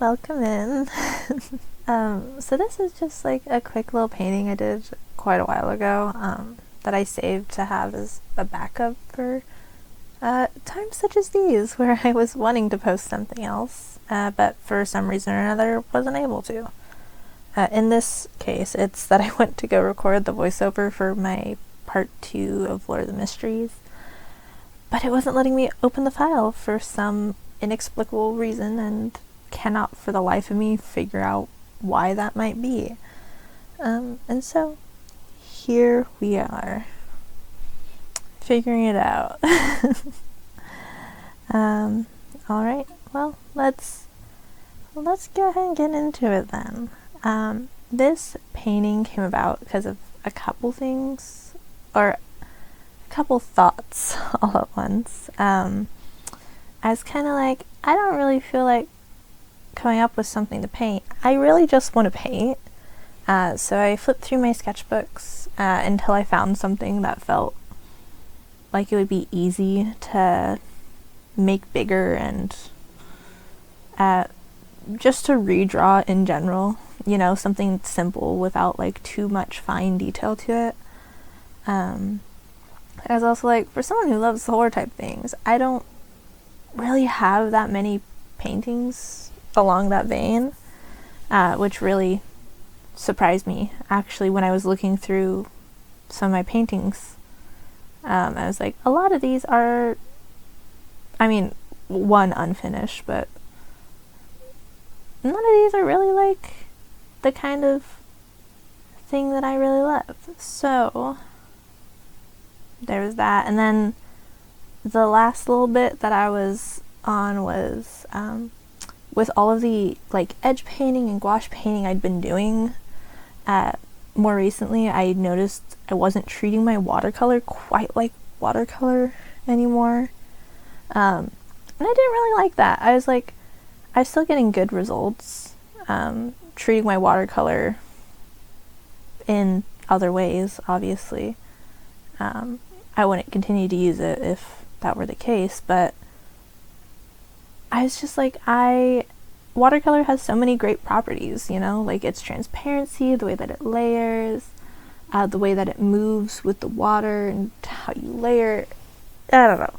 welcome in. So this is just like a quick little painting I did quite a while ago that I saved to have as a backup for times such as these where I was wanting to post something else, but for some reason or another wasn't able to. In this case, it's that I went to go record the voiceover for my part 2 of Lord of the Mysteries, but it wasn't letting me open the file for some inexplicable reason, and cannot for the life of me figure out why that might be. And so here we are, figuring it out. Alright, well, let's go ahead and get into it then. This painting came about because of a couple things, or a couple thoughts all at once. I was kind of like, I don't really feel like coming up with something to paint. I really just want to paint. So I flipped through my sketchbooks until I found something that felt like it would be easy to make bigger and just to redraw in general. You know, something simple without like too much fine detail to it. I was also like, for someone who loves horror type things, I don't really have that many paintings along that vein, which really surprised me actually when I was looking through some of my paintings. I was like, a lot of these are, I mean, one unfinished, but none of these are really like the kind of thing that I really love. So there was that, and then the last little bit that I was on was with all of the like edge painting and gouache painting I'd been doing more recently. I noticed I wasn't treating my watercolor quite like watercolor anymore, and I didn't really like that. I was like, I was still getting good results treating my watercolor in other ways, obviously. I wouldn't continue to use it if that were the case, but I was just like, watercolor has so many great properties, you know, like its transparency, the way that it layers, the way that it moves with the water and how you layer it. I don't know,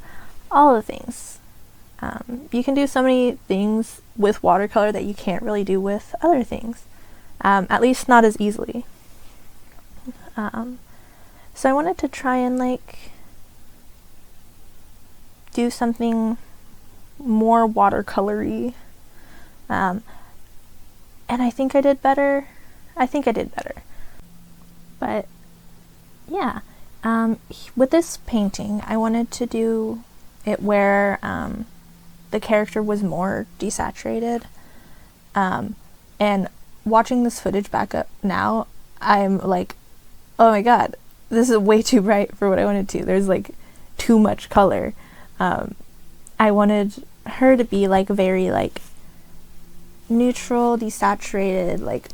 all the things. You can do so many things with watercolor that you can't really do with other things, at least not as easily. So I wanted to try and like do something more watercolory, and I think I did better. But yeah, with this painting, I wanted to do it where the character was more desaturated, and watching this footage back up now, I'm like, oh my god, this is way too bright for what I wanted to. There's like too much color. I wanted her to be like very like neutral, desaturated, like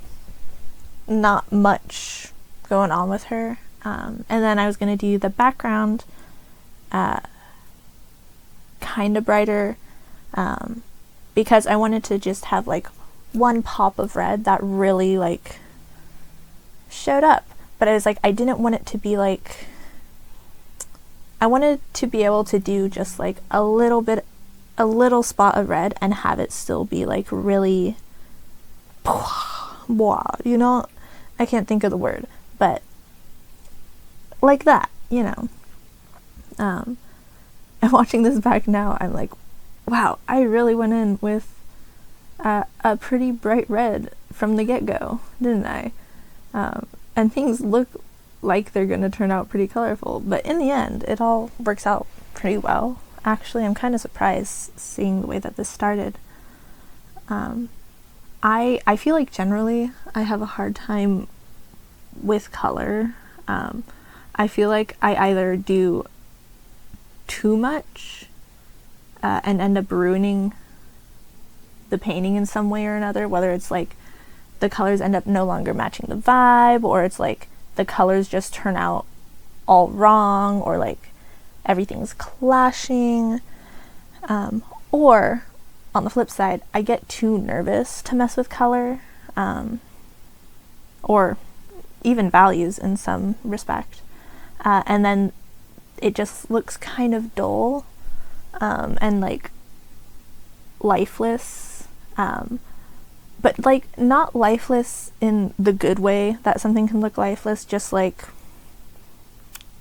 not much going on with her. And then I was going to do the background kind of brighter, because I wanted to just have like one pop of red that really like showed up. But I was like, I didn't want it to be like, I wanted to be able to do just like a little spot of red and have it still be like really, you know, I can't think of the word, but like that, you know. And watching this back now, I'm like, wow, I really went in with a pretty bright red from the get-go, didn't I? And things look like they're going to turn out pretty colorful, but in the end, it all works out pretty well. Actually, I'm kind of surprised seeing the way that this started. I feel like generally I have a hard time with color. I feel like I either do too much and end up ruining the painting in some way or another, whether it's like the colors end up no longer matching the vibe, or it's like the colors just turn out all wrong, or like everything's clashing, or on the flip side, I get too nervous to mess with color, or even values in some respect. And then it just looks kind of dull, and like lifeless. But like not lifeless in the good way that something can look lifeless, just like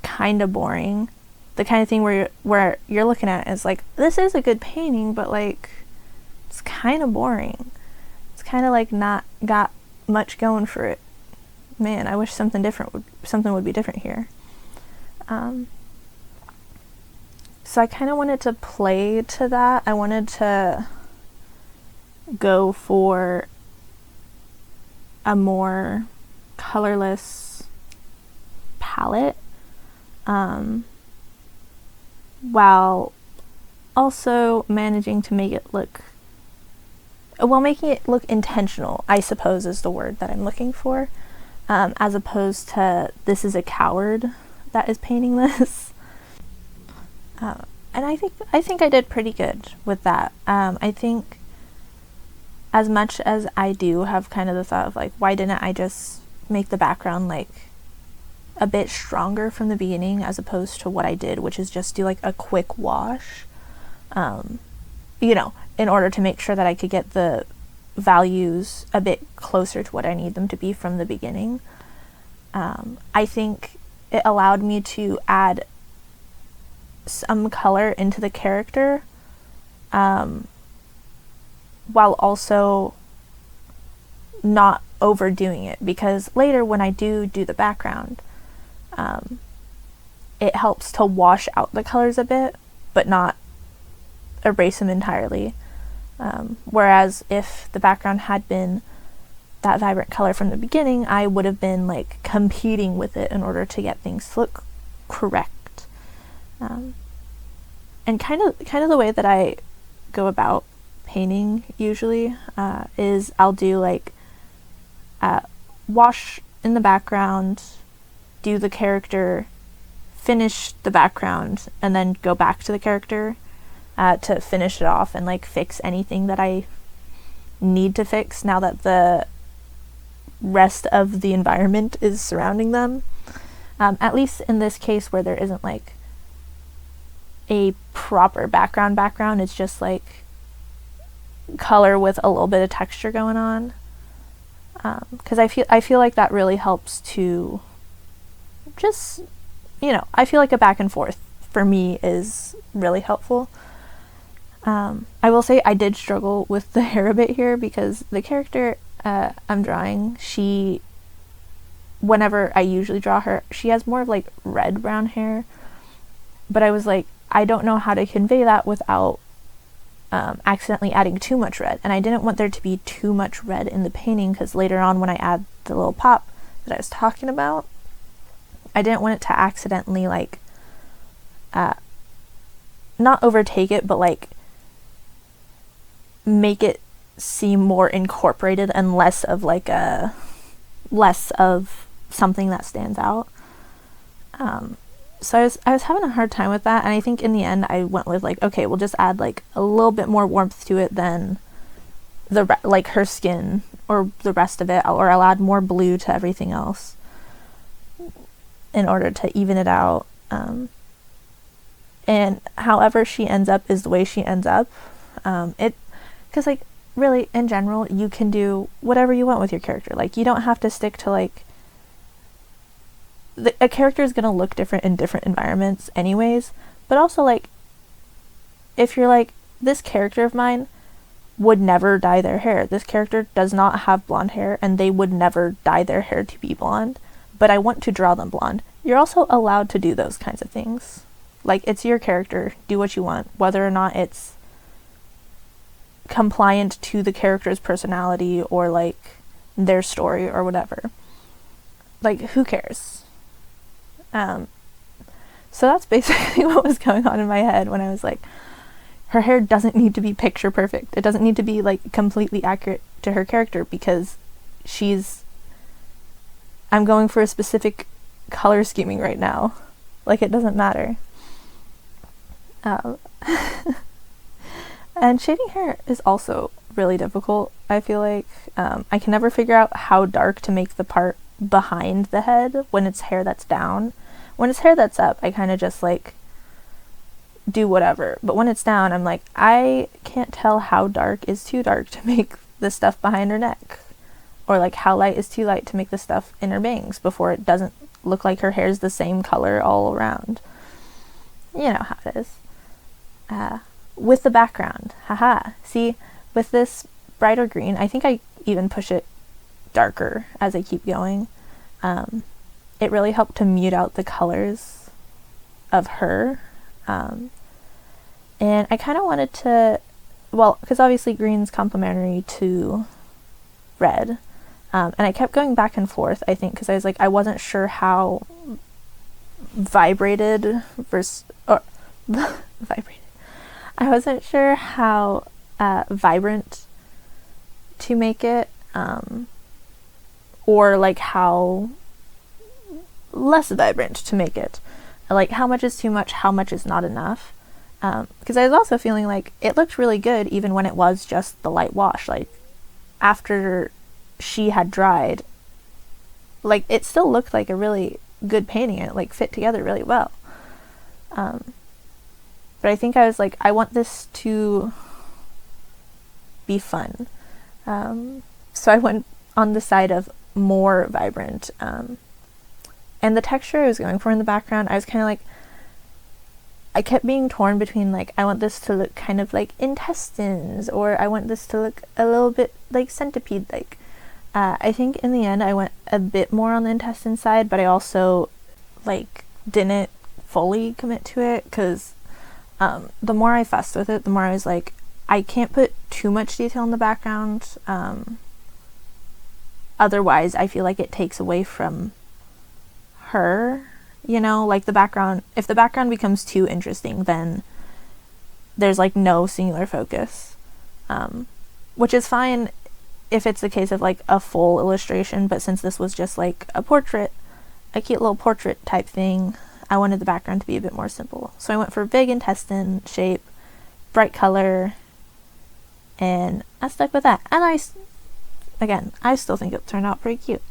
kind of boring. The kind of thing where you're looking at it is like, this is a good painting, but like it's kind of boring. It's kind of like not got much going for it. Man, I wish something would be different here. So I kind of wanted to play to that. I wanted to go for a more colorless palette, while also managing to make it look, making it look intentional, I suppose is the word that I'm looking for, as opposed to this is a coward that is painting this. And I think I did pretty good with that. I think as much as I do have kind of the thought of like, why didn't I just make the background like a bit stronger from the beginning as opposed to what I did, which is just do like a quick wash, in order to make sure that I could get the values a bit closer to what I need them to be from the beginning. I think it allowed me to add some color into the character, while also not overdoing it, because later when I do the background, it helps to wash out the colors a bit, but not erase them entirely. Whereas if the background had been that vibrant color from the beginning, I would have been like competing with it in order to get things to look correct. And kind of the way that I go about painting usually is I'll do like wash in the background, do the character, finish the background, and then go back to the character to finish it off and like fix anything that I need to fix now that the rest of the environment is surrounding them. At least in this case where there isn't like a proper background, it's just like color with a little bit of texture going on. Because I feel like that really helps to just, I feel like a back and forth for me is really helpful. I will say I did struggle with the hair a bit here because the character I'm drawing, whenever I usually draw her, she has more of like red brown hair, but I was like, I don't know how to convey that without accidentally adding too much red, and I didn't want there to be too much red in the painting because later on when I add the little pop that I was talking about, I didn't want it to accidentally like not overtake it, but like make it seem more incorporated and less of something that stands out. So I was having a hard time with that, and I think in the end I went with like, okay, we'll just add like a little bit more warmth to it than like her skin or the rest of it, or I'll add more blue to everything else in order to even it out. And however she ends up is the way she ends up. Because like really in general you can do whatever you want with your character. Like you don't have to stick to like a character is going to look different in different environments anyways, but also like if you're like, this character of mine would never dye their hair, this character does not have blonde hair and they would never dye their hair to be blonde, but I want to draw them blonde, you're also allowed to do those kinds of things. Like it's your character, do what you want, whether or not it's compliant to the character's personality or like their story or whatever. Like who cares? So that's basically what was going on in my head when I was like, her hair doesn't need to be picture perfect. It doesn't need to be like completely accurate to her character because I'm going for a specific color scheming right now. Like it doesn't matter. And shading hair is also really difficult, I feel like. I can never figure out how dark to make the part behind the head when it's hair that's down. When it's hair that's up, I kind of just like do whatever. But when it's down, I'm like, I can't tell how dark is too dark to make the stuff behind her neck. Or like how light is too light to make the stuff in her bangs before it doesn't look like her hair's the same color all around. You know how it is. With the background, haha. See, with this brighter green, I think I even push it darker as I keep going. It really helped to mute out the colors of her. And I kind of wanted to, well, because obviously green's complementary to red. And I kept going back and forth, I think, because I was like, I wasn't sure how vibrated versus, or vibrated. I wasn't sure how vibrant to make it, or like how less vibrant to make it. Like how much is too much, how much is not enough. Because I was also feeling like it looked really good even when it was just the light wash. Like after she had dried, like it still looked like a really good painting, and it like fit together really well. But I think I was like, I want this to be fun. So I went on the side of more vibrant. And the texture I was going for in the background, I was kind of like, I kept being torn between like, I want this to look kind of like intestines, or I want this to look a little bit like centipede-like. I think in the end I went a bit more on the intestine side, but I also like didn't fully commit to it, because the more I fussed with it, the more I was like, I can't put too much detail in the background. Otherwise, I feel like it takes away from her, you know, like the background. If the background becomes too interesting, then there's like no singular focus, which is fine if it's the case of like a full illustration. But since this was just like a portrait, a cute little portrait type thing, I wanted the background to be a bit more simple. So I went for big intestine shape, bright color, and I stuck with that. And I still think it turned out pretty cute.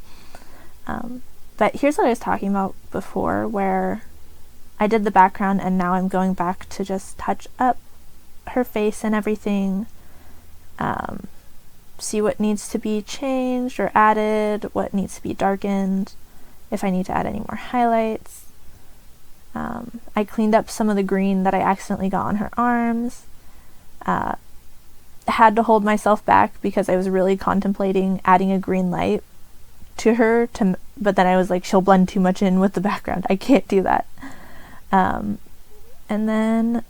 But here's what I was talking about before, where I did the background and now I'm going back to just touch up her face and everything. See what needs to be changed or added, what needs to be darkened, if I need to add any more highlights. I cleaned up some of the green that I accidentally got on her arms. Had to hold myself back because I was really contemplating adding a green light to her, but then I was like, she'll blend too much in with the background. I can't do that. And then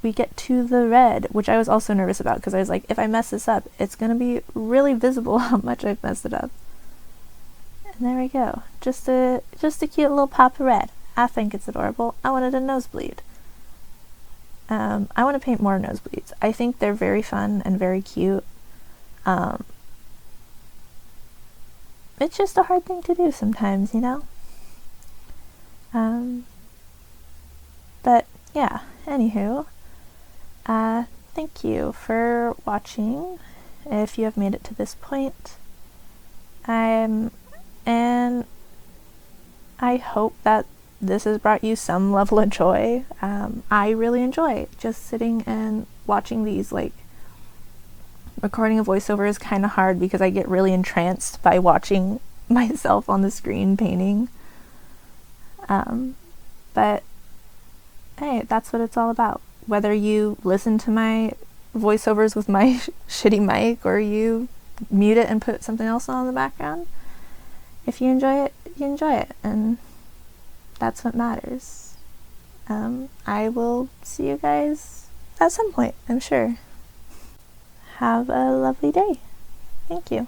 we get to the red, which I was also nervous about, because I was like, if I mess this up, it's going to be really visible how much I've messed it up. And there we go. Just a cute little pop of red. I think it's adorable. I wanted a nosebleed. I want to paint more nosebleeds. I think they're very fun and very cute. It's just a hard thing to do sometimes, you know? But yeah, anywho, thank you for watching, if you have made it to this point. And I hope that this has brought you some level of joy. I really enjoy just sitting and watching these. Like, recording a voiceover is kind of hard because I get really entranced by watching myself on the screen painting. But hey, that's what it's all about. Whether you listen to my voiceovers with my shitty mic, or you mute it and put something else on in the background, if you enjoy it, you enjoy it, and that's what matters. I will see you guys at some point, I'm sure. Have a lovely day. Thank you.